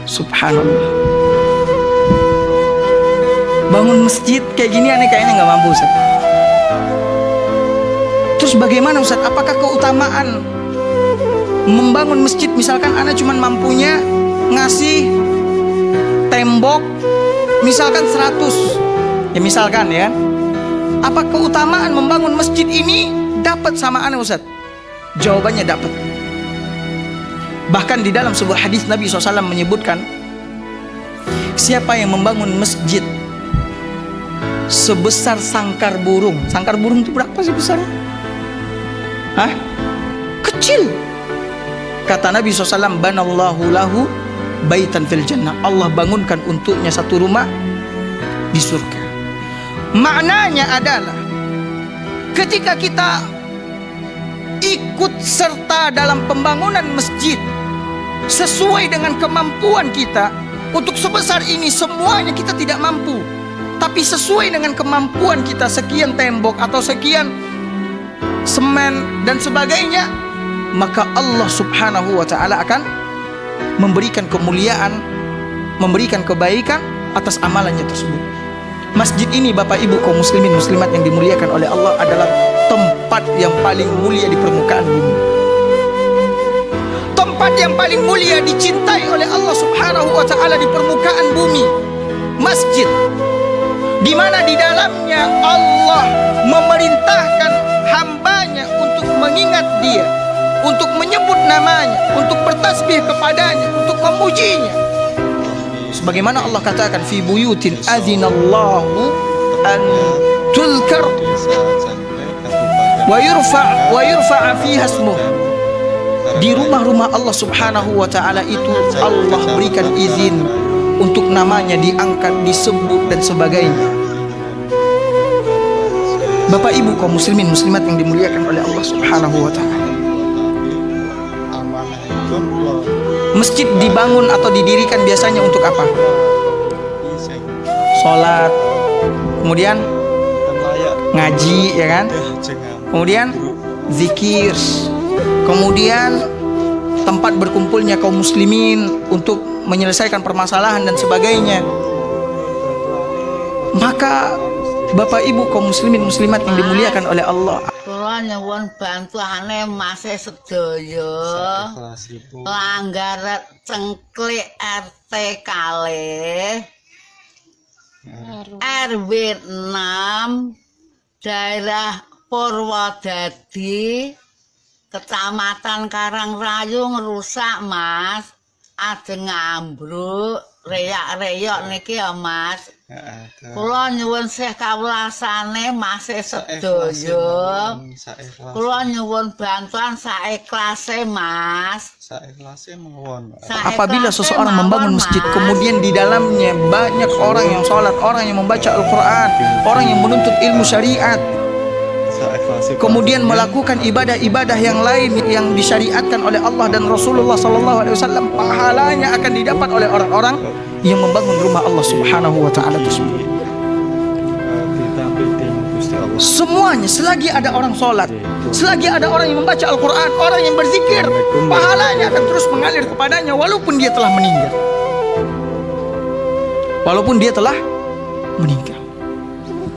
Subhanallah. Bangun masjid kayak gini aneh kayaknya nggak mampu Ustaz. Terus bagaimana Ustaz? Apakah keutamaan membangun masjid, misalkan anak cuman mampunya ngasih tembok misalkan 100, ya misalkan ya, apa keutamaan membangun masjid ini dapat sama anak Ustaz? Jawabannya dapat. Bahkan di dalam sebuah hadis Nabi SAW menyebutkan, siapa yang membangun masjid sebesar sangkar burung. Sangkar burung itu berapa sih besarnya? Hah? Kecil. Kata Nabi SAW, banallahu lahu baitan fil jannah. Allah bangunkan untuknya satu rumah di surga. Maknanya adalah ketika kita ikut serta dalam pembangunan masjid sesuai dengan kemampuan kita, untuk sebesar ini semuanya kita tidak mampu, tapi sesuai dengan kemampuan kita, sekian tembok atau sekian semen dan sebagainya, maka Allah Subhanahu wa ta'ala akan memberikan kemuliaan, memberikan kebaikan atas amalannya tersebut. Masjid ini Bapak Ibu kaum muslimin muslimat yang dimuliakan oleh Allah adalah tempat yang paling mulia di permukaan bumi. Tempat yang paling mulia dicintai oleh Allah Subhanahu wa ta'ala di permukaan bumi. Masjid di mana di dalamnya Allah memerintahkan hambanya untuk mengingat Dia, untuk menyebut namanya, untuk bertasbih kepadanya, untuk memujinya. Sebagaimana Allah katakan, fi buyutin adzinallahu an tulkar wa yurfa' fiha ismuh. Di rumah-rumah Allah Subhanahu wa ta'ala itu Allah berikan izin untuk namanya diangkat, disebut dan sebagainya. Bapak Ibu kaum muslimin muslimat yang dimuliakan oleh Allah Subhanahu wa ta'ala, masjid dibangun atau didirikan biasanya untuk apa? Sholat, kemudian ngaji, ya kan? Kemudian zikir, kemudian tempat berkumpulnya kaum muslimin untuk menyelesaikan permasalahan dan sebagainya. Maka Bapak Ibu kaum muslimin muslimat yang dimuliakan oleh Allah, kula nyuwun bantuane Mas sedaya langgar cengklik RT kalih RW 6 daerah Purwodadi Kecamatan Karangrayu ngerusak Mas, ajeng ambruk reyak-reyok niki ya Mas. Kula nyuwun sih kawulasane Mas sedaya. Kula nyuwun bantuan saikhlase Mas. Saikhlase mawon. apabila seseorang membangun masjid, kemudian di dalamnya banyak orang yang sholat, orang yang membaca Al-Quran, orang yang menuntut ilmu syariat, kemudian melakukan ibadah-ibadah yang lain yang disyariatkan oleh Allah dan Rasulullah SAW, pahalanya akan didapat oleh orang-orang yang membangun rumah Allah Subhanahu wa ta'ala tersebut. Semuanya, selagi ada orang sholat, selagi ada orang yang membaca Al-Quran, orang yang berzikir, pahalanya akan terus mengalir kepadanya walaupun dia telah meninggal. Walaupun dia telah meninggal.